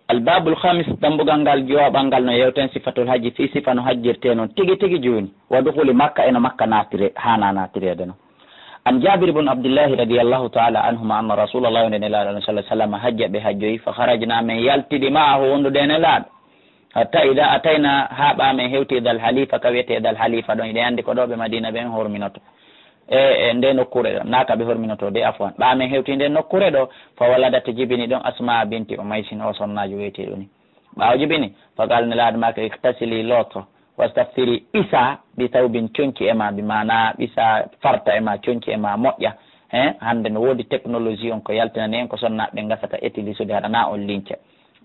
albabul khamis dambugal ngal jooɓal ngal no yewten sifatul hajji fi sifa no hajjirte noon tigi tigi joni waduhuli makka eno makka natire hana natirede noon. an jabir ibn abdillahi radiallahu taala anhuma anna rasulallah o nelaɗo sallah sallam hajja ɓe hajjoyi fa harajna min yaltiɗi maahu wondude nelaɗo hatta ida atayna ha ɓamen hewtidal halifa ka wiyetedal halifa ɗon iɗen andi ko ɗo ɓe madina ɓen horminoto e nde nokkure ɗo naka ɓe horminoto de afwan ɓamen hewti nde nokkure ɗo fa waladata jibini ɗon asma binti o maysin o sonnajo wiyete ɗoni ɓawo jibini fagal nelaɗo maka iktasili loto wastafsiri ɓisa ɓi tawbin conki ema bi mana ɓisa farta ema conki ema moƴƴa hande no woodi technologie on ko yaltinani en ko sonnaɓe gasata utilisude haɗana on lince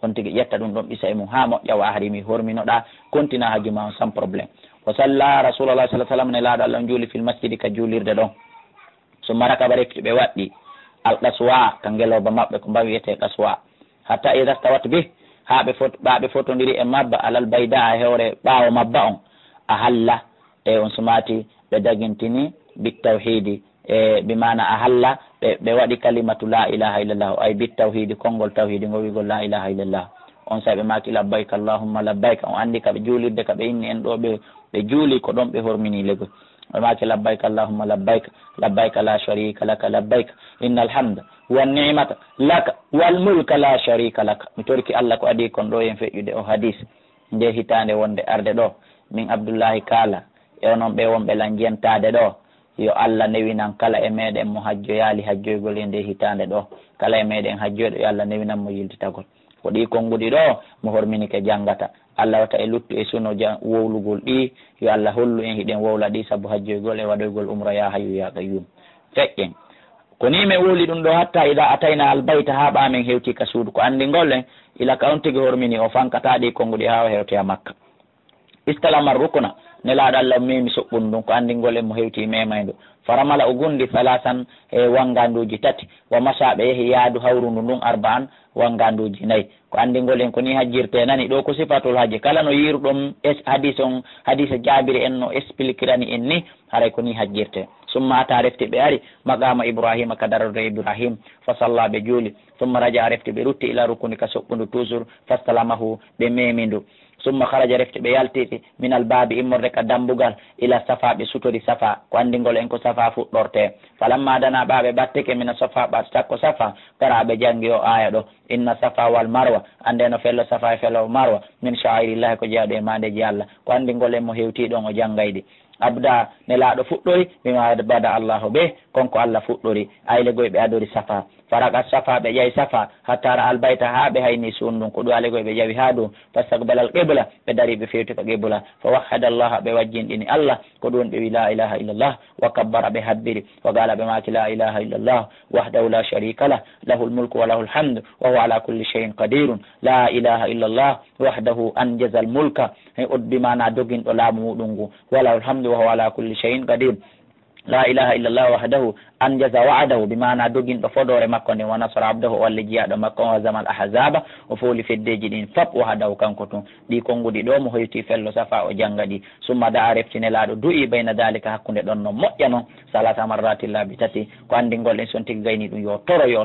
on tigui ƴetta ɗum ɗon ɓisa e mum ha moƴƴa wa harimi horminoɗa continue hajuma on sans probléme wa salla rasulallah sallah sallam ne laaɗo allah on juuli fil masjidi ka juulirde ɗon summa rakaba refti ɓe waɗɗi al qaswa ka ngeloba mabɓe ko mbawi wiyete qaswa hatta ida stawat bi ɓaɓe fotodiri e mabba alal bayda a hewre ɓaawo mabba on a halla e on sumati ɓe dagintini bit tawhidi e bimana a halla ɓe waɗi kalimatu la ilaha illallah ay bit tawhidi konngol tawhidi ngo wigol la ilaha illallah on sa ɓe maki labbayk allahumma labbayk on andi kaɓe juulirde kaɓe inni en ɗo ɓe juuli ko ɗon ɓe hormini legol ɓe maki labbayk allahumma labbayk labbayka la sharika laka labbayk inna alhamda wan ni'mata laka wal mulka la sharika laka mi torki allah ko adi kon ɗo yen feƴƴude o hadis nde hitande wonde arde ɗo min abdoullahi kala e onon ɓe wonɓe lan jentade ɗo yo allah newinan kala e meɗen mo hajjo yaali hajjoygol e nde hitande ɗo kala e meɗen hajjoyɗo yo allah newinan mo yiltitagol ko ɗi konngudi ɗo mo horminike janggata allah wata e luttu e suno wowlugol ɗi yo allah hollu en hiɗen wowla ɗi saabu hajjoygol e waɗoygol umra ya hayyu ya qayyum feƴƴen ko ni min wowli ɗum ɗo hatta ida atayna albayta ha ɓamen hewti ka suudu ko andigol en ila ka on tigui hormini o fankata ɗi konngudi ha o hewtoya makka istalamar rukuna nelaɗo allah memi soɓɓum ɗum ko andigol en mo hewti memaydu faramala o gundi salasan e wanganduji tati wa masaɓe yeehi yaadu hawrundu ndun arba'an wanganduji nayyi ko andigol en ko ni hajjirte nani ɗo ko sifatul hajji kala no yiruɗon hadise jabiri en no expliquerani en ni haray ko ni hajjirte summa ata refti ɓe ari maqama ibrahima ka darorde ibrahim fa salla ɓe juuli summa raja refti ɓe rutti ila rukuni ka soɓɓundu toujours fastalamahu ɓe memindu summa haraja refti ɓe yaltiti min albabi immorde ka dambugal ila safa ɓe sutori safa ko andigol en ko safa fuɗɗorte falamma dana ɓaɓe ɓatteke mina safa ɓa takko safa gara ɓe janggi o aya ɗo inna safa wal marwa ande no fello safa e fello marwa min sha'irillahi ko jeyaɗo e mandeji allah ko andigol en mo hewti ɗon o janggaydi abda nelaɗo fuɗɗori mima bada allahu ɓe konko allah fuɗɗori aylegoye ɓe adori safa faraka safa ɓe ƴawi safa hattara albayta ha ɓe hayni sundum ko ɗum alegoye ɓe ƴawi ha dow fastaqbalal qibla ɓe dari ɓe fewti ka qibla fa wahhada allah ɓe wajjinɗini allah ko ɗum ɓe wi la ilaha illallah wa kabbara ɓe habbiri wa gala ɓe maki la ilaha illallah wahdahu la sharika lah lahu lmulku wa lahu lhamdu wa huwa ala kulli shay'in qadirun la ilaha illallah wahdahu anjaza almulka bimana doginɗo laamu muɗum ngu wa lahu lhamdu wa huwa ala kulli shay'in qadir la ilaha illallah wahdahu anjaza wa'adahu bimana doginɗo fodore makko nden wa nasara abdahu o walla jiyaɗo makko o zaman ahzaba o fooli feddeji ɗin fop wahdahu kanko tun ɗi konngudi ɗo mo hoyti fello safa o jangga ɗi summa da a reftinelaɗo du'i bayna dalika hakkude ɗon no moƴƴa noon salata marrati laabi tati ko andigol en son tigui gayni ɗum yo toro yo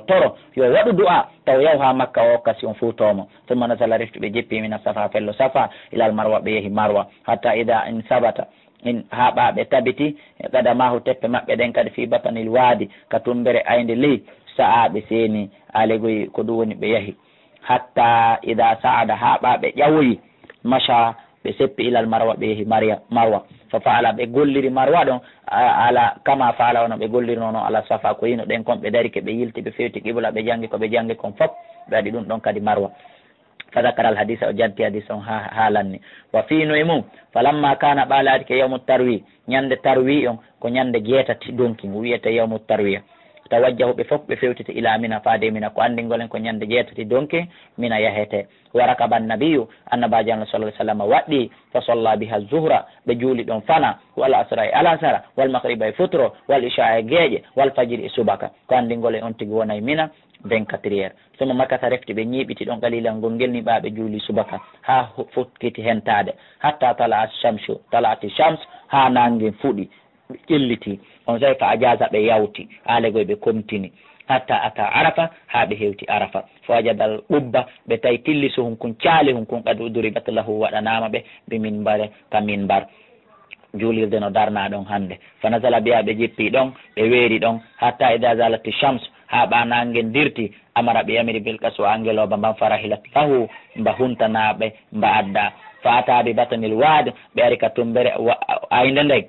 waɗu du'a taw yaw ha makka o kasi on fuutomo summa nasala reftuɓe jeppi mina safa fello safa ilal marwa ɓe yeehi marwa hatta ida in sabata in ha ɓaɓe tabiti kadamahu teppe maɓɓe ɗen kadi fi batanil waadi ka tumbere ayde ley sa'aɓe seeni alegoyi ko ɗum woni ɓe yahi hatta ida sa'ada ha ɓaɓe ƴawoyi macha ɓe seppi ilal marwa ɓe yeehi marwa fa faala ɓe golliri marwa ɗon ala kama faala wono ɓe golliri noon ala safa ko yino ɗen kon ɓe darike ɓe yilti ɓe fewti qibla ɓe jangi ko ɓe jangi kon fop ɓe waɗi ɗum ɗon kadi marwa fadakara al hadisa o janti hadisa on ha haalanni wa fino e mum falamma kana ɓaalaadi ke yawmu tarwi ñande tarwi on ko ñande jeetati donki wiyete yawmu tarwiya tawajjahu ɓe fof ɓe fewtite ila mina faade mina ko andigolen ko ñande jeetati donki mina yahete warakaban nabiyu annabaji allah sallah sallam waɗɗi fa salla biha zuhra ɓe juuli ɗon fana wal asra e alasara wal magriba e futro wal isha e gueeƴe wal fajiri e subaka ko andigolen on tigui wonay mina 24 heures somo makata refti ɓe ñiɓiti ɗon qalilal ngol gelni ɓaɓe juuli subaka ha fukkiti hentade hatta talati shams ha nangue fuuɗi ƴelliti on say fa ajaza ɓe yawti alegoye ɓe komtini hatta ata arafa ha ɓe hewti arafa fo wajadal ɓubba ɓe tawi tilliso hun kun caali hun kun qad uduribat lahu waɗanama ɓe ɓe minbare ka minbar juulirde no darna ɗon hande fa nasala biya ɓe jippi ɗon ɓe weeri ɗon hatta ida zalati shams ha ɓanangen dirti amara ɓe yamiri bilkasu angeloba mban farahilat lahu mba huntanaɓe mba adda fa ataɓe batanil waade ɓe ari ka tumbere ayde ndey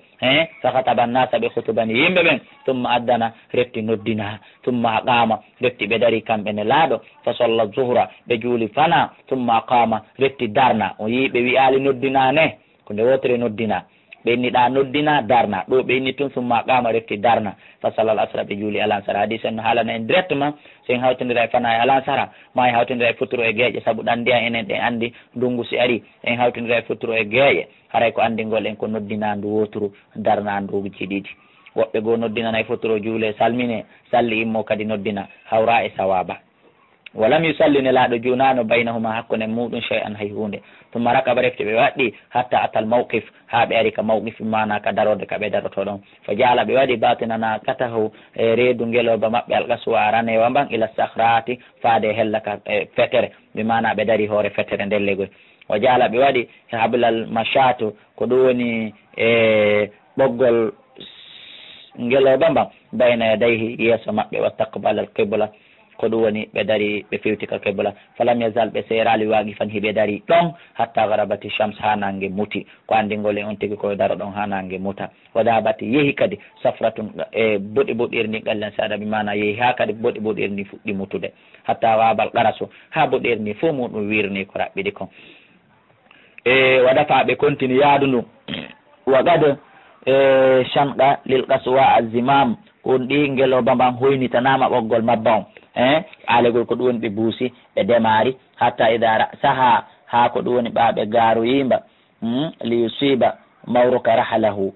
fakataba nasa ɓe hutubani yimɓe ɓen tumma addana refti noddina tumma aqama refti ɓe dari kamɓe ne laaɗo fa solla zuhra ɓe juuli fana tumma aqama refti darna o yi ɓe wiyali noddinane ko nde wotere noddina ɓe inniɗa noddina darna ɗo ɓe inni tun summa aqama refti darna fa sallal asra ɓe juuli alansara hadis en no haalana en directement so en hawtidira e fana e alansara ma en hawtidira e futuro e gueƴe saabu ɗandiya enen ɗen andi ndungu si ari en hawtidira e futuro e gueƴe haray ko andingol en ko noddina ndu woturu darna nduji ɗiɗi woɓɓe goo noddinana e futuro juule salmine salli immo kadi noddina hawra e sawaba walam yusalli nelaɗo junano baynahuma hakkude muɗum chey an hay hunde tuma rakaba refte ɓe waɗɗi hatta atal mawqif ha ɓe ari ka mawqif mana ka darode ka ɓe daroto ɗon fo jaala ɓe waɗi batinana katahu e reedu ngeloba maɓɓe alkasuwa aranewa mban ila sahrati faade hella ka fetere ɓe mana ɓe dari hoore fetere ndellegoy o jaala ɓe waɗi hablal machatu ko ɗum woni e ɓoggol ngeloba mban bayna yadayhi yeeso maɓɓe wa taqbal al qibla ko ɗum woni ɓe dari ɓe fewti ka qibla falam yazal ɓe seerali waagi fan hiɓe dari ɗon hatta garabati shams ha nangue muti ko andingole on tigui koye daro ɗon ha nangue muta wadabati yeehi kadi safratum e boɗi boɗirni gallen saɗa ɓe mana yeehi ha kadi boɗi boɗirni fuɗɗi mutude hatta wabal qarasu ha boɗirni fo muɗum wirni ko raɓɓiɗi kon e waɗata ɓe continue yaadu ndu waɗade e chamɗa lil qaswa azimam on ɗi ngeloba mban hoynitanama ɓoggol mabba on alegol ko ɗum woni ɓe buusi ɓe demari hatta ida saha ha ko ɗum woni ɓaɓe gaaru yimba li yusiba mawruka rahalahu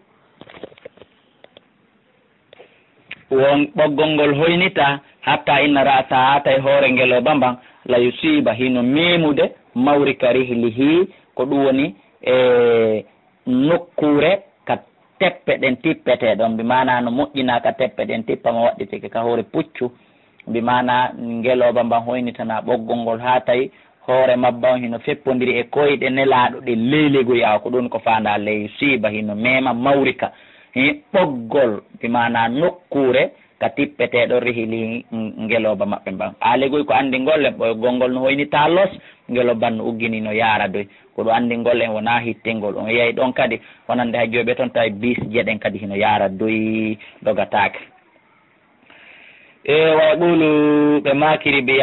won ɓoggol ngol hoynita hatta inna rasa ha tawi hoore ngeloba mban la yusiba hino memude mawrika rihlihi ko ɗum woni e nokkure ka teppe ɗen tippete ɗon mbi mana no moƴƴina ka teppe ɗen tippama waɗɗiteke ka hoore puccu mbi mana ngeloba mban hoynitana ɓoggol ngol ha tawi hoore mabba on hino feppodiri e koyɗe nelaɗo ɗe leylegoy awa ko ɗum ko fanda ley siiba hino mema mawrika ɓoggol mbi mana nokkure ka tippeteɗo rihili ngeloba maɓɓe mban alegoy ko andi golle ɓoygol ngol no hoynita los ngeloban no uggini no yaara doy ko ɗo andi ngol en wona hittingol on yeeyi ɗon kadi wonande ha joɓe toon tawi bis jeɗen kadi hino yaara doy dogatake e way ɓuulu ɓe makiri ɓe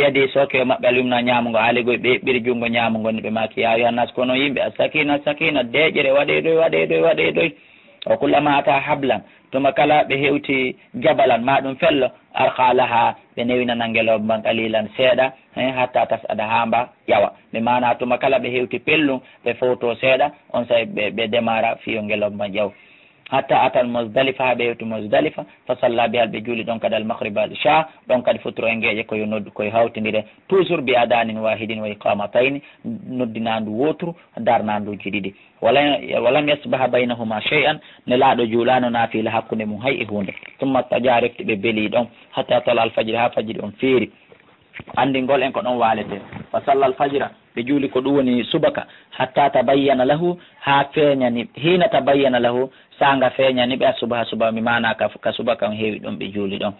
yadi soke maɓɓe alyumna ñamugo haaligoy ɓe heɓɓiri jungo ñamugo ni ɓe maki ya yohannas kono yimɓe a sakina deƴere waɗe doy o kullama ata hablan tuma kala ɓe hewti jabalan ma ɗum fello arkalaha ɓe newinana ngeloba mban qalilan seeɗa hatta tasada ha mba ƴawa ɓe mana tuma kala ɓe hewti pellum ɓe fowto seeɗa on sayi ɓe démara fiyo ngeloba mban ƴaw hatta atal musdalifa ha ɓe hewti musdalifa fa salla bihal ɓe juuli ɗon kadi almahriba al cha ɗon kadi futuro e ngeeƴe koye noddu koye hawtidire toujours bi adanin wahidin wa iqamatayni noddinandu wotru darnanduji ɗiɗi walam yasbaha baynahuma chey an ne laaɗo juulano naafila hakkude mum hay e hunde tumma taƴa refti ɓe beeli ɗon hatta tala alfajiri ha fajiri on feeri andingol en ko ɗon walete fa salla alfajira ɓe juuli ko ɗum woni subaka hatta tabayyana lahu ha feeñani hina tabayyana lahu sanga feeñani ɓe a subaha mi mana ka subaka on heewi ɗon ɓe juuli ɗon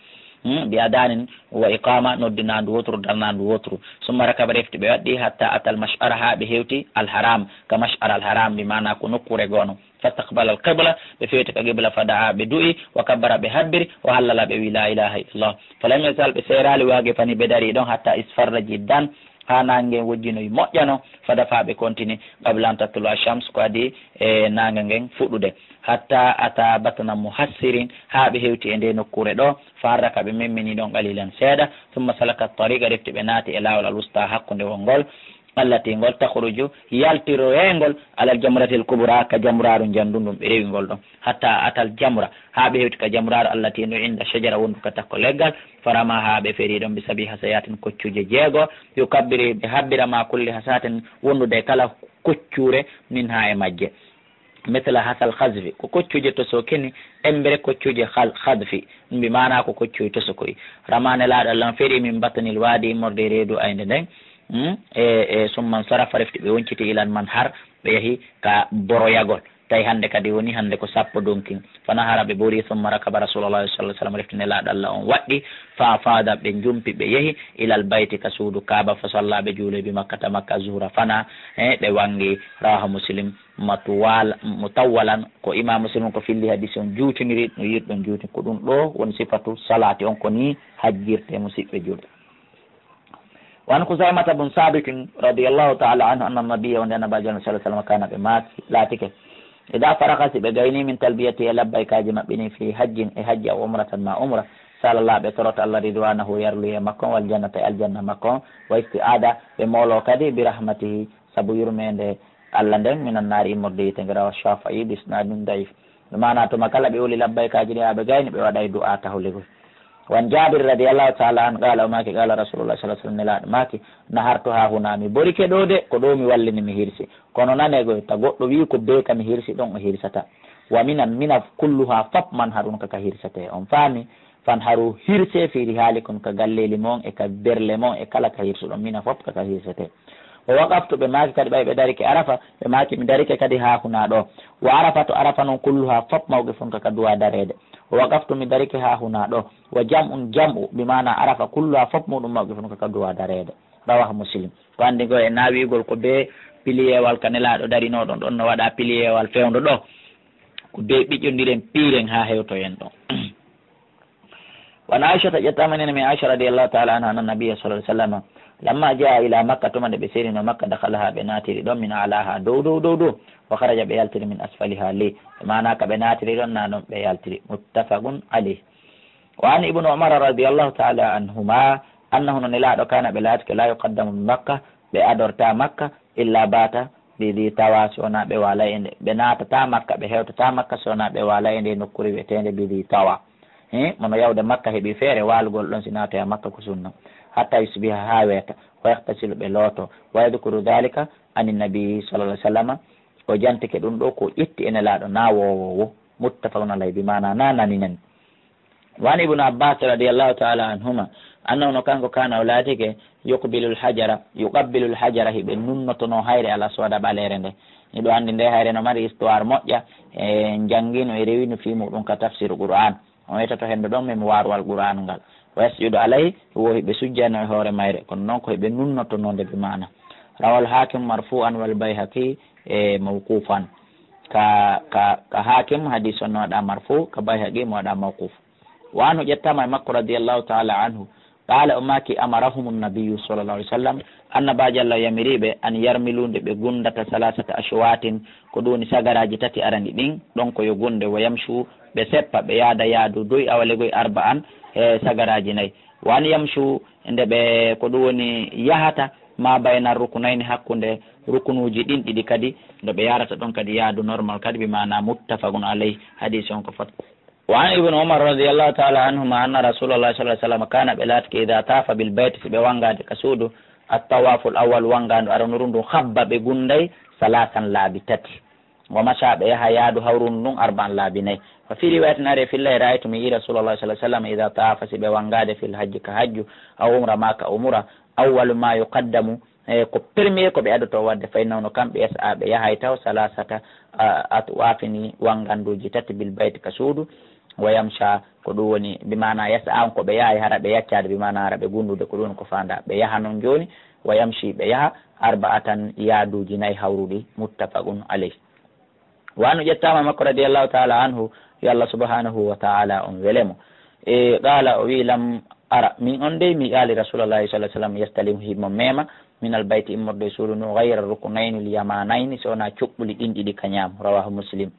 mbi adanin wa iqama noddinandu wotru darnandu wotru summa rakaba refti ɓe waɗɗi hatta atal mash'ara ha ɓe hewti alharam ka mash'ar alharam mi mana ko nokkure gono fastaqbala alqibla ɓe fewti ka qibla fadaa ɓe du'i wa kabbara ɓe habbiri wa hallala ɓe wi la ilaha illallah falam yazal ɓe seerali waage fani ɓe dari ɗon hatta isfarra jiddan ha nangue wojjinoyi moƴƴano fadafa ɓe continue qabla an tattula shams ko adi e nangue ngen fuɗɗude hatta ata batana muhassirin ha ɓe hewti e nde nokkure ɗo farra ka ɓe memmini ɗon qalilan seeɗa summa salaka tariqa refti ɓe naati e lawol alwusta hakkude wongol allati ngol takhruju yaltiroyengol alal jamratil kubra ka jamraru jandundum ɓe rewi ngol ɗon hatta atal jamra ha ɓe hewti ka jamraru allati no inda shajara wondu ka takko leggal farama ha ɓe feeri ɗon ɓe saabi hasayatin koccuje jeego yo kabbiri ɓe habbirama kulli hasatin wondude kala koccure min ha e majje mithla hasal khadfi ko koccuje to so keni embere koccuje khadfi mbi mana ko koccuy to so koy ramane laaɗo allah feeri min battanil waadi immorde reedu ayde nden e summan sarafa refti ɓe wonciti ilan man har ɓe yeehi ka boroyagol tawi hannde kadi woni hannde ko sappo donkin fana hara ɓe ɓori summa rakaba rasulullah sallah sallam reftine laaɗo allah on waɗɗi fa faada ɓe jumpi ɓe yeehi ilal bayti ka suudu kaaba fa sallaɓe juuleɓe makkata makka zuhra fana ɓe wangi rawaha muslim mutawwalan ko imam muslim ko filli hadisi on juutiniri no yirɗon juuti ko ɗum ɗo woni sifatu salati on ko ni hajjirte musidɓe julɓe وعن خزيمة بن ثابت رضي الله تعالى عنه أن النبي والنبي صلى الله عليه وسلم كان بماك لاتك إذا فرغ بغيني من تلبيته لبيك أجمع بني في حج أو عمرة ما عمرة سال الله بترات الله رضوانه يرلي مكان والجنة الجنة مكان واستعادة بمولو كدي برحمته سبير من الله من النار مردي تنجرا الشافعي بإسناد ضعيف بمعنى تمكلا بيقول لبيك أجمع بغيني بوداي دعاته له وان جابر رضي الله تعالى عنه قال ماكي قال رسول الله صلى الله عليه وسلم ماكي نهارتها هنا مي بريكي دودي ko ɗo mi wallini mi hirsi kono nanego ta goɗɗo wi ko be kam hirsi ɗon o hirsata wa minan mina kulluha fop man harun kaka hirsate on faami fan haru hirse fiiri haali kon ka galleli mon e ka berle mon e kala ka hirsuɗon mina fop kaka hirsate o waqaftu ɓe maaki kadi ɓay ɓe darike arafa ɓe maaki mi darike kadi ha huna ɗo wo arafa to arafa noon kulluha fop mawɓe fon kaka duwa darede o waqaftu mi darike ha huna ɗo wa jam'u bimana arafa kulluha fop muɗum mawɓe fon kaka duwa darede rawaha muslim ko andi go e nawigol ko be piliyewal ka nelaɗo darinoɗon ɗon no waɗa piliyewal fewdo ɗo ko be ɓiƴƴodiren piiren ha hewtoyen ɗon wan aishata ƴettamanene min aicha radiallahu taala anha anna nabiyya sallah sallam lamma jaa ila makka tuma nde ɓe serino makka dakalaha ɓe natiri ɗon min alaha dow wa kharaja ɓe yaltiri min asfaliha li mana ka ɓe natiri ɗon na ɗon ɓe yaltiri muttafaqun alayh wa an ibnu umar radiallahu taala anhuma annahu no nelaɗo kana ɓe laatike la yuqaddamu min makka ɓe adorta makka illa bata ɓiɗi tawa sowona ɓe wala e nde ɓe natata makka ɓe hewtata makka sowona ɓe wala e nde nokkuri wiyetende ɓiɗi tawa mono yawde makka heeɓi feere walugol ɗon si natoya makka ko sunna hatta yusbiha ha weeta wa yahtasilu ɓe looto wa yadkuru dalika ani nabi sallallah sallam o jantike ɗum ɗo ko ƴetti ene laaɗo na wowowo muttafaqun alayhi bi mana na naninen wani ibnu abbas radiallahu taala anhuma annahu no kanko kana o laatike yuqabbilu lhajara hiɓe nunnotono hayre ala soda ɓalere nde miɗo andi nde hayre no mari histoire moƴƴa e janngino e rewino fi muɗum ka tafsir qur'an on wiyata to hende ɗon min warwal qur'an ngal wa yasjudu alayhi wo hiɓe sujjano e hoore mayre kono noon ko hiɓe nunnotonode be mana rawal hakim marfu'an wal bayhaqi e mawqufan ka hakim hadis on no waɗa marfu ka bayhaqi mo waɗa mawquf wa anu ƴettama e makko radiallahu taala anhu qala o maki amarahum nabiyu sallallah alih w sallam annabaji allah yamiriɓe an yarmilude ɓe gundata salasata ashwatin ko ɗum woni sagaraji tati arani ɗin ɗon ko yo gunde wo yamchu ɓe seppa ɓe yaada yaadu doy awalegoye arba an e sagaraji nayyi wan yamchu nde ɓe ko ɗum woni yahata ma bayna rukunayni hakkude rukunuji ɗin ɗiɗi kadi nde ɓe yarata ɗon kadi yaadu normal kadi bimana muttafaqun alayhi hadis on ko fot وعن ابن عمر رضي الله تعالى عنهما أن رسول الله صلى الله عليه وسلم كان بلاتك إذا طاف بالبيت بوانغاد كسودو الطواف الأول وانغاد أرنورون خبا بغندي ثلاثا لابتتي ومشى بها ياد هورون أربعا لابني وفي رواية ناري في الله رأيت من رسول الله صلى الله عليه وسلم إذا طاف بوانغاد في الحج كحج أو عمره ما كأمره أول ما يقدم ko premier ko ɓe adoto wadde faynawno kamɓe yesa ɓe yahay taw salasata atwafini wanganduji tati bil bayti ka suudu wa yamcha ko ɗum woni bimana yesa an ko ɓe yahay hara ɓe yaccade bimana hara ɓe gundude ko ɗum ko fanda ɓe yaha noon joni wa yamchi ɓe yaha arba'atan yaaduji nayyi hawruɗi muttafaqun alayh wano ƴettama makko radiallahu taala anhu yo Allah subhanahu wa taala on welemo e qala o wi lam ara min on dey mi qaali rasulullahi sallah sallam yastalimu himo mema min al bayti immorde suudu no gayra rukunayni l yamanayni sowona cuɓɓuli ɗin ɗiɗi kañam rawahu muslim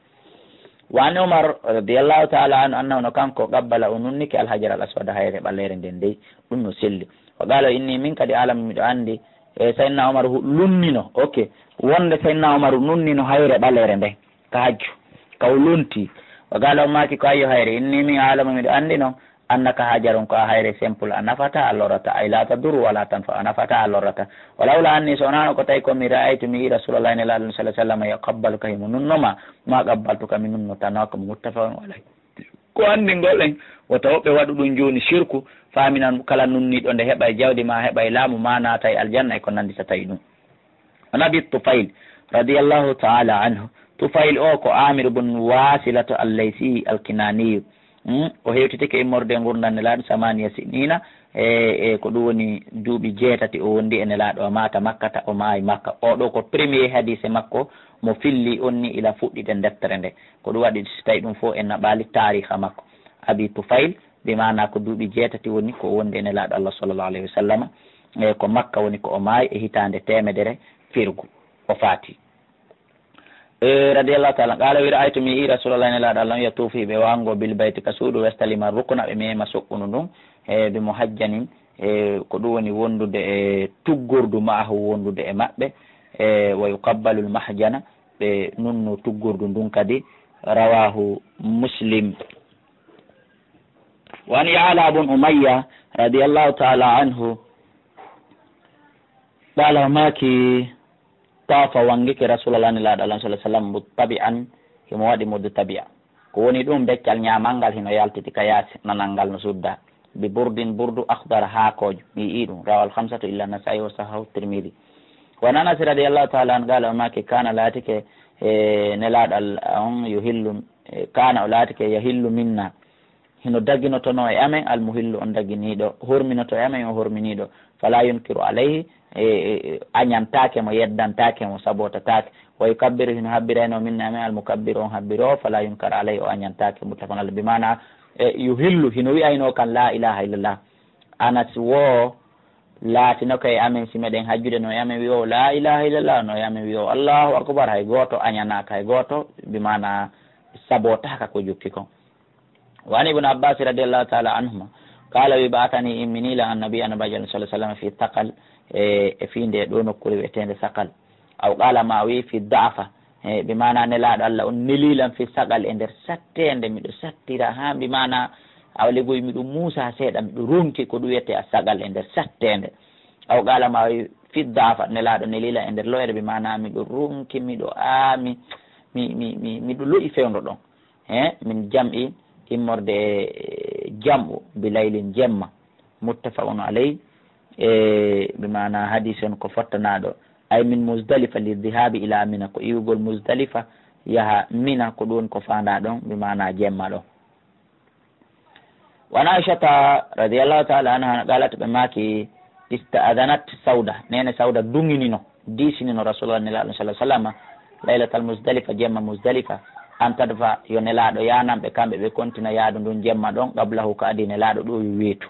wani umar radiallahu taala anu annahu no kanko qabbala o nunnike alhajar al aswada hayre ɓallere nden dey ɗum no selli o qaala inni min kadi alam miɗo andi e saydna umar lunnino ok wonde saydna umar nunnino hayre ɓallere nde ka hajju kaw lunti o qaala o maki ko ayyo hayre inni min alamu miɗo andi noon annaka hajaron ko a hayre simple a nafata a lorata ay la tadur wala tanfa a nafata a lorata walawla anni so wonano ko tawi komi ra'aytu mi rasulullah ni laɗum sallah sallam yaqabbaluka himo nunnoma ma qabbaltuka mi nunnota nawa komi muttafaqun alayh ko anndi golɗen woto woɓɓe waɗu ɗum joni shirku faminan kala nunniɗo nde heɓa e jawdi ma heɓa e laamu ma naata e aljanna e ko nandita tawi ɗum onabi Tufayl radiallahu taala anhu Tufayl o ko Amir bun Wasilata al-Laysi al-Kinaniyu o hewtitike immorde gurdam nelaɗo samaniya sinina e ko ɗum woni duuɓi 7 o wondi e nelaɗo o mata makkata o maayi makka oɗo ko premier hadise makko mo filli onni ila fuɗɗide deftere nde ko ɗum waɗi so tawi ɗum fof en naɓali tariha makko Abi Tufayl ɓe mana ko duuɓi 7 woni ko wondi e nelaɗo Allah sallllahu alayhi wa sallam e ko makka woni ko o maayi e hitande 100 firgu o faati radiallahu taala qala wi ra'aytu mi rasulullah nelaɗo Allah yatufi ɓe wango bil bayti ka suudu westalima rukna ɓe mema soɓɓunu ɗum e ɓe mo hajjanin ko ɗum woni wondude e tuggordu maahu wondude e maɓɓe wa yuqabbalu lmahjana ɓe nunno tuggordu ndun kadi rawahu Muslim wa an Ya'la bun Umayya radiallahu taala anhu qala maki tafa wangike rasulullah ni laɗo Allah sallallahu alaihi wasallam muttabi'an himo waɗi moddu tabi'a ko woni ɗum beccal ñamal ngal hino yaltiti ka yaasi nanal ngal no sudda bi burdin burdu akhdar haakojo mi yii ɗum rawal 5 illa Nasa'i wa sahahu Tirmidhi wa Anas radiyallahu ta'ala an qala maki kana latike nelaɗo on yuhillu kana o latike yahillu minna hino dagginotono e amen almuhillu on dagginiɗo horminoto e amen o horminiɗo fala yunkiru alayhi añantake mo yeddantake mo sabotatake wa yukabbiru hino habbirayno minna amen almukabbiru on habbiro fala yunkar alayhi o añantake muttafaqun alayhi bimana yuhillu hino wiyayno kan la ilaha illallah Anas wo laatino koye amen si meɗen hajjude no e amen wiyo la ilaha illallah no e amen wiyo allahu akbar hay goto añanaka hay goto bimana sabotaka ko jukki kon وعن ابن عباس رضي الله تعالى عنهما قال وبعثني إمني لأن النبي أنا بجل صلى الله عليه وسلم في ثقل في دون كل وقتين ثقل أو قال معوي في الضعفة بمعنى نلا الله نليلا في ثقل عند ستين مدو ستيرا ها بمعنى أولي قوي مدو موسى سيدا مدو رونكي كدوية الثقل عند ستين أو قال معوي في الضعفة نلا نليلا عند لوير بمعنى مدو رونكي مدو آمي مدو لوي فيون ردون من جمعي immorde jam'u bilaylin jemma muttafaqun alayh bi mana hadith on ko fottanaɗo ay min Muzdalifa li dhihabi ila Mina ko iwugol Muzdalifa yaha Mina ko ɗum ko fanda ɗon bi mana jemma ɗon wa Aishata radiyallahu ta'ala anha qalat ɓe maki ista'adanat Sauda nene Sauda dunginino disinino Rasulullah sallallahu alaihi wasallam laylatal Muzdalifa jemma Muzdalifa an tadfa yo nelaɗo yanamɓe kamɓe ɓe kontina yaadu ndun jemma ɗon qablahu ko adi nelaɗo ɗo weetu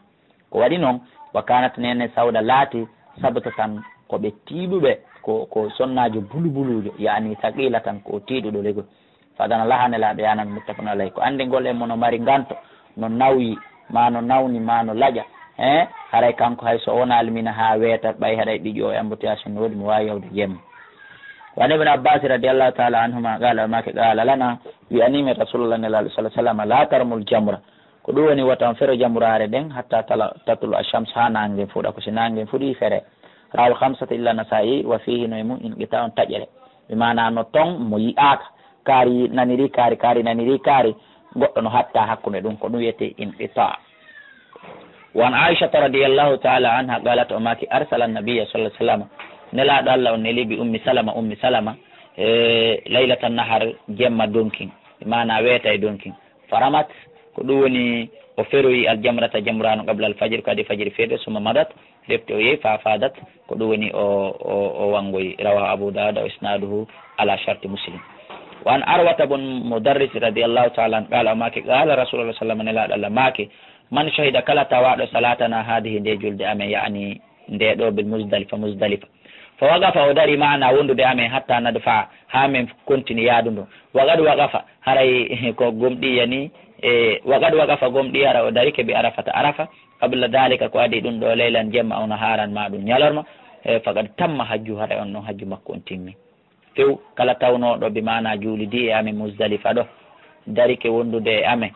ko waɗi noon wa kanat nene Sauda laati sabata tan koɓe tiiɗuɓe ko sonnajo bulubulujo yani taqila tan ko tiiɗuɗo legol fadana laha nelaɗo yanamɓe muttafaqun alayhi ko andi ngol e mono mari ganto no nawyi ma no nawni ma no laƴa haray kanko hay so wona almina ha weeta ɓay haɗay ɓiƴo e embouteillage no woodi mi wawi yawde jemma وعن ابن عباس رضي الله تعالى عنهما قال ما قال لنا بأنيم رسول الله صلى الله عليه وسلم لا ترموا الجمرة كدواني وتنفر جمرة دين حتى تطلع الشمس هانانجين فودا كسنانجين فودي فره راو 5 إلا نسائي وفيه نيمو انقطاع تجري بمعنى نطون ميئات كاري نانيري كاري نانيري كاري غطنو حتى حكم دون كنويتي انقطاع وعن عائشة رضي الله تعالى عنها قالت أماكي أرسل النبي صلى الله عليه وسلم nelaɗo Allah on neli bi ummi salama laylatan nahar jemma donkin mana weeta e donkin faramat ko ɗum woni o feroyi aljamrata jamrano qabla alfajir kadi fajiri feeɗo suma madat defte o yehi fa fadat ko ɗum woni o wangoyi rawa Abu Dawud o isnaduhu ala sharti Muslim wa an Arwata bun Mudarris radiyallahu ta'ala an qala maki qala rasulullah sallallahu alaihi wasallam nelaɗo Allah maki man shahida kala tawaɗo salatana hadihi nde julde amen yani nde ɗo bil Muzdalifa fa wagafa o dari mana wondude amen hatta nadfa ha men continue yaadu ndu wagad wagafa haray ko gomɗi yani wagad wagafa gomɗi hara o dari ke ɓe arafata arafa qabla dalika ko adi ɗum ɗo leylan jemma on haran ma ɗum ñalorma fagad tamma hajju haray on noon hajju makko on timmi few kala tawnoɗo ɓe mana juulidi e amen Muzdalifa ɗo dari ke wondude e amen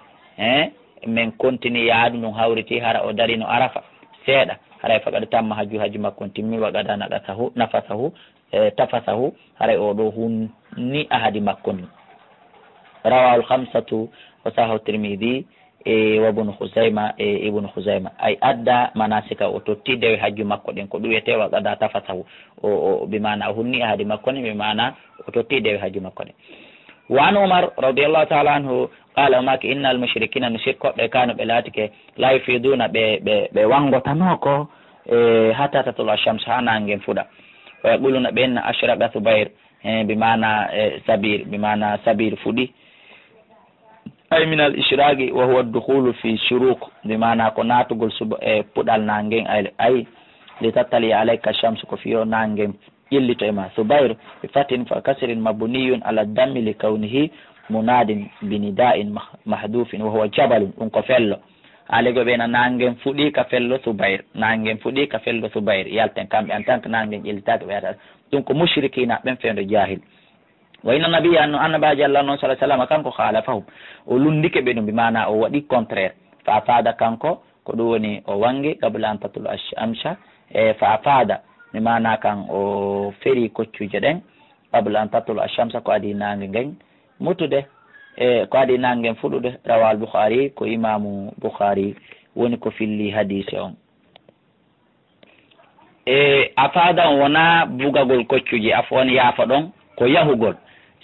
min continue yaadu ɗum hawriti hara o darino arafa seeɗa haray faqad tamma haji makko timmi waqada naɗatahu nafasahu tafasahu haray oɗo hunni ahadi makko ni rawahu l-khamsatu wa sahahu tirmidhi wa ibn Khuzaima ibn Khuzaima ay adda manasika o totti dewe hajju makko ɗen ko ɗuyete waqada tafasahu o bimana hunni ahadi makko ni bimana o totti dewe hajju makko ɗen wa an Umar radiyallahu ta'ala anhu qala maki innal mushrikina nushirkoɓe kano ɓe laatike la yufiduna ɓe wangotanoko hatta tatula shams ha nangen fuɗa wa yaquluna ɓenna ashraqa Subayr bimana sabir bimana sabir fuɗi ay min al ishraqi wa huwa ad-dukhulu fi shuruq bimana ko natugol puɗal nangen ay li tattali alayka shams ko fiyo nangen ƴellito ema Subayr bi fatin fa kasrin mabniyun ala dammi li kawnihi munadin binida'in mahdufin wa huwa jabalun ɗum ko fello alego ɓena nangen fuɗi ka fello Subayr nangen fuɗi ka fello Subayr yalten kamɓe en tant que nangen ƴellitake ɓeyata ɗum ko mushrikina ɓen fewndo jahil wa inna nabiyya annabaji Allah noon sallah sallam kanko halafahum o lundike ɓe ɗum bimana o waɗi contraire fa faada kanko ko ɗum woni o wangi qabla an tatul amsha fa faada bimana kan o feri koccuje ɗen qabla an tatul ashamsa ko adi nangue ngen mutude ko adi nangue ngen fuɗude rawal Bukhari ko imamu Bukhari woni ko filli hadise on a faada on wona bugagol koccuje afon yaafa ɗon ko yahugol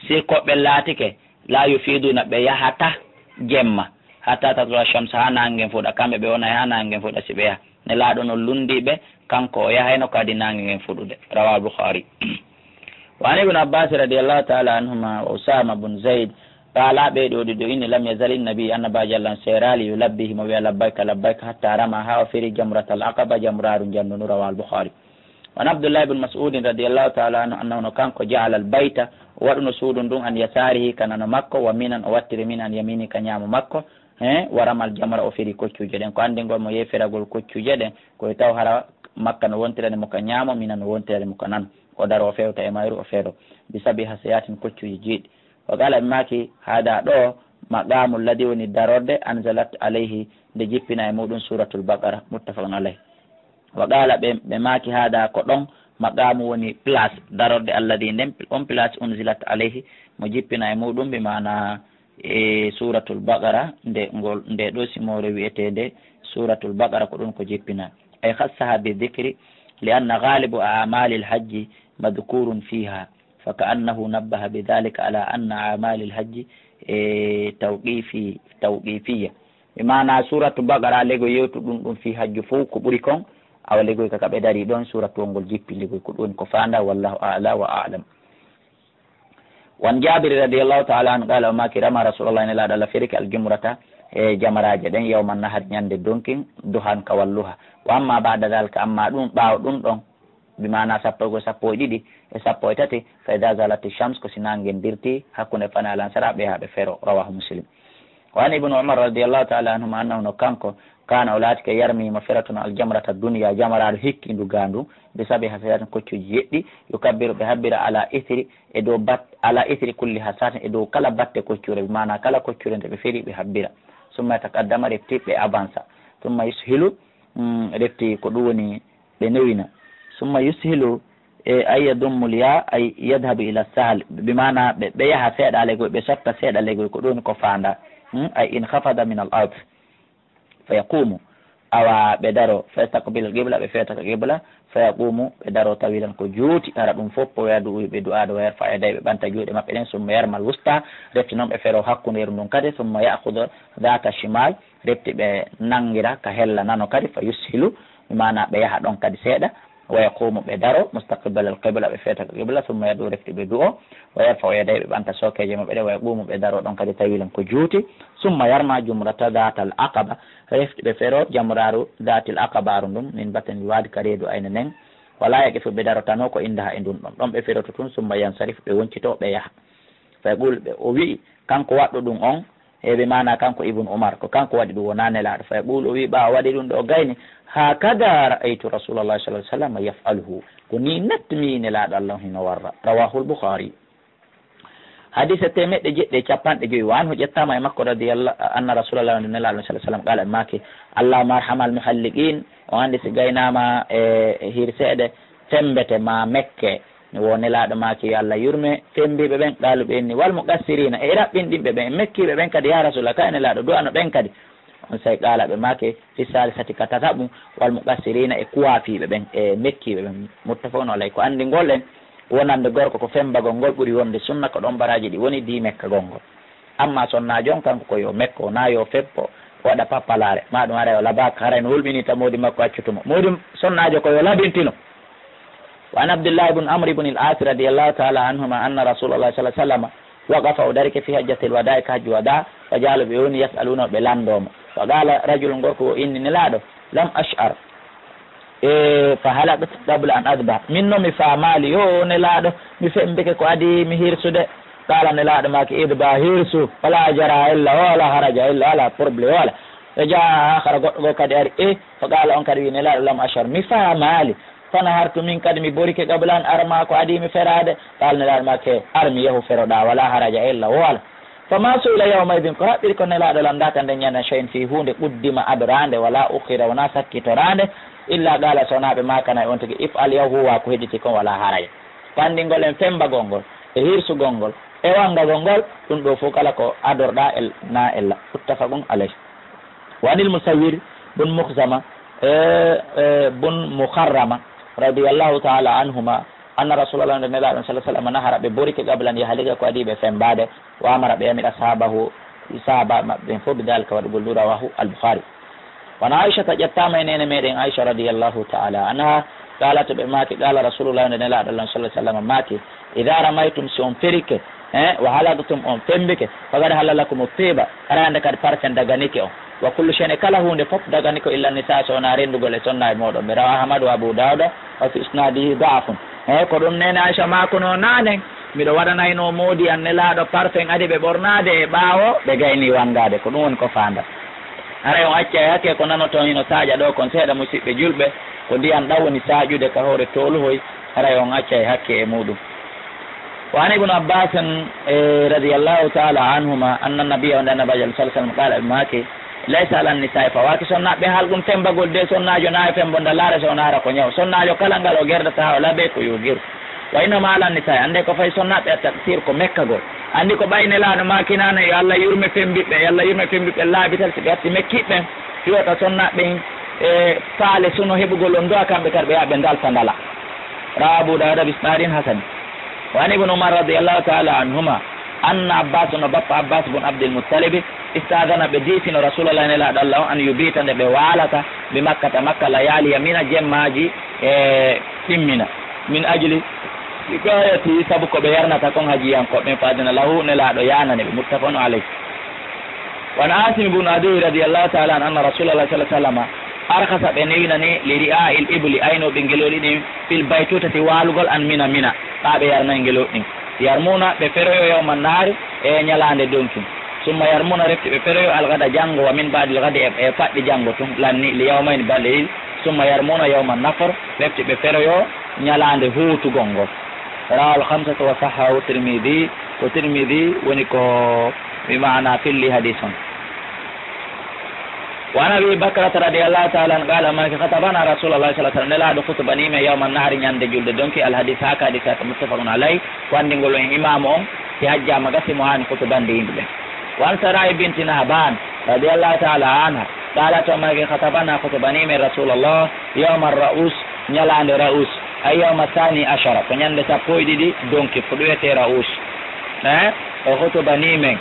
si koɓɓe laatike la yufiduna ɓe yahata jemma hatta tatula shamsa ha nangue ngen fuɗa kamɓe ɓe wona ha nangue ngen fuɗa si ɓe yaha ne laaɗo no lundiɓe kanko o yahayno ko adi nangue ngen fuɗude rawa Bukhari wa an ibn Abbas radiyallahu ta'ala anhuma wa Usama bun Zayd qala ɓeyɗo ɗiɗo inni lam yazal innabi annabaji Allah serali yulabbihi mo wiya labbayka labbayka hatta rama ha o feri jamratal aqaba jamraru jannunu rawa Bukhari wa an Abdullah ibn Mas'ud radiyallahu ta'ala anhu annahu kanko ja'ala al-bayta o waɗuno suudu ndun an yasarihi kanano makko wa minan o wattiri min an yamini ka ñaamo makko waramal jamra o feri koccuje ɗen ko andi ngol mo yeferagol koccuje ɗen koye taw hara makka no wontirani mo ka ñaamo minan no wontirani mo ka nano o daro o fewta e mayru o feeɗo bisabi hasayatin koccuje jiiɗi o qala ɓe maki haada ɗo maqamu lladi woni darorde anzalat alayhi nde jippina e muɗum suratul baqara muttafaqun alayhi wa qala ɓe maki haada ko ɗon maqamu woni place darorde alladi nden on place unzilat alayhi mo jippina e muɗum bimana suratul baqara nde ɗo simore wiyetede suratul baqara ko ɗum ko jippina ay khassaha bi dhikri li anna ghalibu a'mali al-hajj madhkurun fiha fa ka'annahu nabbaha bidhalika ala anna a'mali al-hajj tawqifiyya bimana suratul baqara lego yewtu ɗum fi hajju fof ko ɓuri kon awa legoy kaka ɓe dari ɗon suratu ngol jippi legoy ko ɗum ko fanda wallahu a'la wa a'lam wan Jabir radiyallahu ta'ala anhu qala ma kirama rasulullah ina laɗa Allah feriki aljumrata e jamaraje ɗen yawman nahar ñande donkin duhan ka walluha wa amma ba'da dalika amma ɗum ɓaawo ɗum ɗon bimana sappo e ɗiɗi e sappo e tati fa idha zalati shams ko sinangen dirti hakkunde fana alansara ɓe haɓe fero rawahu Muslim wa an ibnu Umar radiyallahu ta'ala anhuma annahu no kanko kana o laatike yarmima feratono aljamrata duniya jamaraɗo hikkindu gandu ɓe saabi hasayatin koccuji yeɗɗi yukabbiru ɓe habbira ala ithri e dow ala ithri kulli hasatin e dow kala batte koccure mana kala koccure nde ɓe feri ɓe habbira summa taqaddama refti ɓe avança summa yushilu refti ko ɗum woni ɓe newina summa yushilu e ayya dummul ya ay yadhabu ila sahal bimana ɓe yaha seeɗa legoy ɓe sotta seeɗa legoy ko ɗum ko fanda ay in khafada min al ard fa yaqumu awa ɓe daro fa yastaqbil qibla ɓe fetaka qibla fa yaqumu ɓe daro tawiran ko juuti ara ɗum fof po wayadu ɓe du'ado wa yarfa yaday ɓe ɓanta juuɗe maɓɓe ɗen summa yarmal wusta refti noon ɓe fero hakkuderu ndun kadi summa ya'khudhu data shimal refti ɓe nangira ka hella nano kadi fa yushilu mana ɓe yaha ɗon kadi seeɗa wa yaqumu ɓe daro mustaqbal al qibla ɓe fetaka qibla summa yadu refti ɓe du'o wa yarfa yaday ɓe ɓanta sokeje maɓɓe ɗe wa yaqumu ɓe daro ɗon kadi tawilan ko juuti summa yarma jumrata datal aqaba refti ɓe fero jamraru datil aqabaru ndum min batten waadi ka reedu ayna nen wala yaqifu ɓe darotano ko indaha e ndun ɗon ɗon ɓe feroto tun summa yansarif ɓe woncito ɓe yaha fa yaqul ɓe o wi kanko waɗɗo ɗum on eɓe mana kanko ibnu Umar ko kanko waɗi ɗum wona nelaɗo fa yaqul o wi ɓawa waɗi ɗum ɗo gayni hakada ra'aytu rasulullah sallallahu alaihi wasallam yaf'aluhu ko ni nettmi nelaɗo Allah hino warra rawahu al-Bukhari hadise temeɗɗe jeɗɗe capanɗe joyi wa anhu ƴettama e makko radiyallahu anna rasulallah nelaɗo sallah sallam qala e maki allahuma arhamal muhalliqin o andi si gaynama e hirseɗe fembete ma mekke wo nelaɗo maki yo Allah yurme fembiɓe ɓen ɗaluɓe ni wal muqassirina e raɓɓinɗinɓe ɓen e mekkiɓe ɓen kadi ya rasulallah ka e nelaɗo du'ano ɓen kadi on say qalaɓe make fi salisati ka tataɓum wal muqassirina e kuwafiɓe ɓen e mekkiɓe ɓen muttafaqun alayhi ko andi ngol en wonande gorko ko fembagol ngol ɓuuri wonde sunna ko ɗon baraji ɗi woni di mekka gongol amma sonnajo on kanko ko yo mekko na yo feppo waɗa pappalare maɗum ara yo labaka haray no hulɓinita modi makko accutumo modi sonnajo ko yo labintino wa an abdillah ibn amr ibn al-as radiyallahu ta'ala anhuma anna rasulullah sallallahu alaihi wasallam waqafa o darike fi hajjatil wada'i ka hajji wada fa jaalu ɓe woni yasaluna ɓe landomo fa qala rajulun gorko o inni nelaɗo lam ash'ar fa halaqat qabla an adba min no mi famali yo nelaɗo mi fembike ko adi mi hirsude qala nelaɗo maki idba hirsu wala jara illa wala haraja illa wala probléme wala e jaa akhara goɗɗo go kadi ari fa qala on kadi wi nelaɗo lam ash'ar mi famali fana hartu min kadi mi borike qabla an arma ko adi mi ferade qala nelaɗo make armi yahu feroɗa wala haraja illa wala fama suila yawma idin ko haɓɓiri ko nelaɗo landaka nde ñana chein fi hunde ɓuddima abrande wala ukhira wona sakkitorande illa qala sonaɓe makana e on tigui if al yahuwa ko heɗiti kon wala haraya ko andingol en fembagol ngol e hirsugol ngol e wangagol ngol ɗum ɗo fof kala ko adorɗa na ella muttafaqun alayh wanil musawir bun mukhzama bun mukharrama radiyallahu ta'ala anhuma anna rasulullah nelaɗon sallah sallam nahara ɓe borike qablan yahalika ko adi ɓe fembade wa amara ɓe yamira sahaba maɓɓe fof ɓe dalika waɗugol lura wahu al-bukhari wana aicha ta ƴettama e nene meɗen aicha radiyallahu ta'ala anha qala to ɓe maki qala rasulullah nelaɗo allah sallah sallam maki ida ramaytum si on ferike wa halagtum on fembike fagad halalakum tiba arande kadi parfen daganike on wa kullu shay'in kala hunde fof dagani ko illa nisa so na rendugol e sonna e moɗon ɓe rawa ahmad wa abu dauda wa fi isnadihi da'afun ko ɗum nene aicha mako no nanen miɗo waɗanayno moodi an nelaɗo parfen adi ɓe ɓornade e ɓaawo ɓe gayni wangade ko ɗum woni ko fanda aray on acca e hakke ko nanoton hino saaƴa ɗo kon seeɗa musidɓe julɓe ko ndiyan ɗa woni saƴude ka hoore toluhoy aray on acca e hakke e muɗum وعن ابن عباس رضي الله تعالى عنهما أن النبي والنبي صلى الله عليه وسلم قال ماكي ليس على النساء فواكي سنة بحال قم تنبغل دي سنة جو ناي فنبون دلار سنة ركو نيو سنة جو كالنغال وغير تها ولا بيكو يوغير وإنما على النساء عندك فاي سنة تكثير كو مكة قول عندك باين لان ماكي نانا يالله يرمي فنبيب يالله يرمي فنبيب الله بيتل سبياتي مكيب يوتا سنة بين فعل سنو هبو قولون دوا كان بكار بيا بندال فندلا رابو دادا بسنارين حسن وعن ابن عمر رضي الله تعالى عنهما أن عباس وبابا عباس بن عبد المطلب استاذن بديسن رسول الله صلى الله عليه وسلم أن يبيت بوالة بمكة مكة ليالي من جماجي سمنا من أجل حكايتي سبق بيرنا تكون هجيان من فادن له نلا يانا متفق عليه. وعن عاصم بن عدي رضي الله تعالى أن رسول الله صلى الله عليه وسلم أرخص بنينني لرئاء الإبل أينو بنجلولين في البيتوتة والغل أن منا قابل يرنا نجلولين يرمونا بفريو يوم النهار نيلان دونكين ثم يرمونا رفت بفريو الغدا جانغو ومن بعد الغدا فات جانغو لاني ليومين بالليل ثم يرمونا يوم النفر رفت بفريو نيلان هوتو غونغو رواه الخمسة وصححه الترمذي ونكو بمعنى في حديث. وعن ابي بكر رضي الله تعالى عنه قال ما خطبنا رسول الله صلى الله عليه وسلم لا خطبني يوم النهر ñande julde donc الحديث هكا حديث متفق عليه وان ngol imam on ti hajja magasi mo han khutbande yimbe. وعن سراء بنت نهبان رضي الله تعالى عنها قالت ما خطبني من رسول الله يوم الرؤوس ñalande رؤوس ay يوم الثاني عشر ko ñande sappo e ɗiɗi donc fuɗoyete رؤوس o khutbani men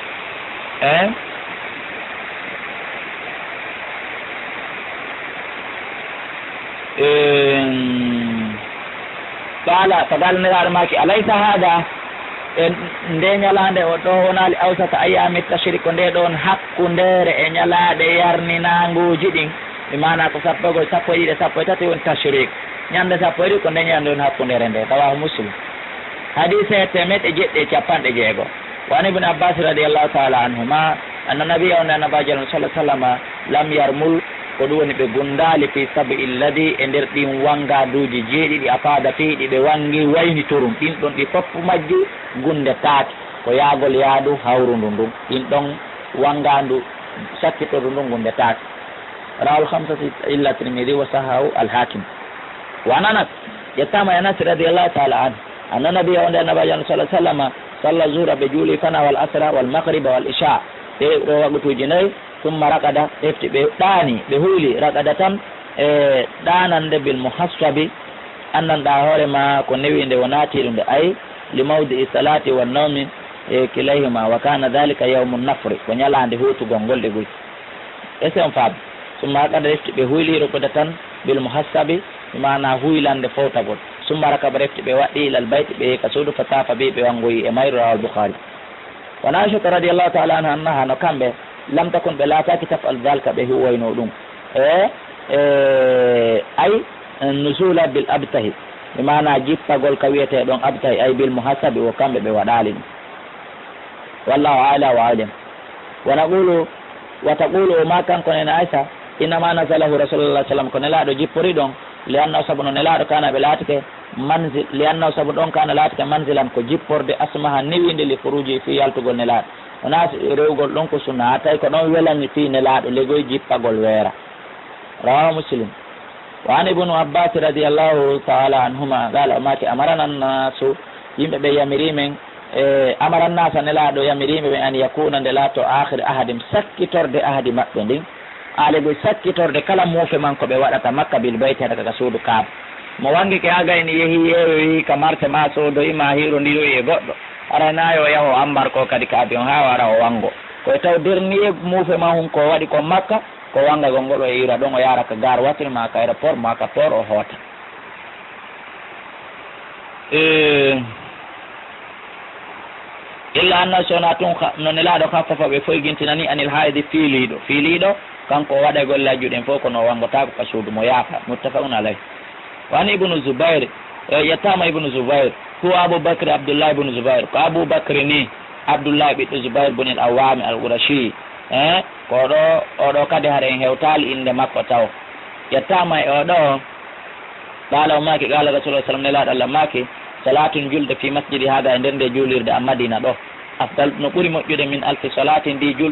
فقال نرار ماكي أليس هذا nde ñalande o ɗo wonali awsata ayami tashrik ko nde ɗon hakkundere e ñalaɗe yarninanguji ɗin mi mana ko sappo e ɗiɗi sappo e tati woni tashrik ñande sappo e ɗiɗi ko nde ñande woni hakkundere nde tawahu muslim hadise temeɗe jeɗɗe capanɗe jeego وعن ابن عباس رضي الله تعالى عنهما أن النبي صلى الله عليه وسلم لم يرمل ko ɗum woni ɓe gundali fi sabi illadi e nder ɗin wangaduji jeeɗiɗi a faada fiiɗi ɓe wangi wayni torum ɗin ɗon ɗi fof majji gunde taati ko yaagol yaadu hawrundu ndun in ɗon wangandu sakkitoru ndun ngunde taake rawal hamsati illa Tirmidhi wa sahahu al-Hakim wa Anas yettama Anas radiyallahu ta'ala anhu anna nabiyya wonde annabajo sallallahu alaihi wasallam salla zuhra ɓe juuli fana wal asra wal maghriba wal isha ɓe ɗo wagutuji nayyi summa raqada hefti ɓe ɗaani ɓe huuli raqada tan e ɗanande bil muhassabi annanɗa hoorema ko newinde wo naatiɗumde ay li mawdi salati wa nawmi e kilayhima wa kana dhalika yawmu nafri ko ñalande hutugol ngolɗe guyki ese on faabi summa raqada hefti ɓe huuli raqada tan bil muhassabi mana huylande fowtagol summa rakaba refti ɓe waɗɗi ilal bayti ɓe ka suudu fa tafa ɓe ɓe wangoyi e mayru rawal Bukhari wa Aishata radiallahu taala anha annaha no kamɓe lam takun ɓe laataki tafal dalka ɓe huwoyno ɗum ay nusula bil abtahi mana jippagol ka wiyete ɗon abtahi ay bil muhasabi wo kamɓe ɓe waɗali ɗum wallahu ala wa alam wa taqulu o ma kanko nene Aisha innama nasalahu rasulullah sallam ko nelaɗo jippori ɗon liannahu sabu no nelaɗo kana ɓe laatike manzil liannahu sabu ɗon kana laatike manzilan ko jipporde asmaha niwinde li furuji fi yaltugol nelaɗo wona rewgol ɗon ko sunna ha tawi ko ɗon welani fi nelaɗo legoye jippagol weera rawahu Muslim wa an ibnu Abbas radiallahu taala anhuma qala omaki amarana nnasu yimɓe ɓe yamirimen amaran nasa nelaɗo yamirime ɓe an yakuna nde laato akhir ahadim sakkitorde ahadi maɓɓe ndin alegoy sakkitorde kala muufe man ko ɓe waɗata Makka bil bayti haɗa kaka suudu Kaaba mo wangi ke hagayni yeehi yeewi ka marte ma soodoyima hiiro ndiroyi e goɗɗo aranayo yaho ammar ko kadi ka avion ha wara o wango koye taw dernier muufe ma hun ko waɗi ko Makka ko wanga go ngoɗo e ira ɗon o yara ka gare watiri ma ka aéroport ma ka port o hoota illa anna sona tun no nelaɗo haffafa ɓe foygintinani anil haydi fiiliɗo kanko o waɗa golleji ɗen fof kono wangotako ka suudu mo yaafa muttafaqun alayh wani ibnu Zubair yettama ibnu Zubair ko Aboubacry Abdoullah ibnu Zubair ko Aboubacry ni Abdoullah ɓiɗɗo Zubair bun al awami al Qurashi ko oɗo kadi haren hewtali inde makko taw yettama e oɗo qala o maki qala rasulullah sallam nelaɗo Allah maki salatun julde fi masjidi hada e nder nde juulirde a Madina ɗo afdal no ɓuuri moƴƴude min alfi salatin ndi julde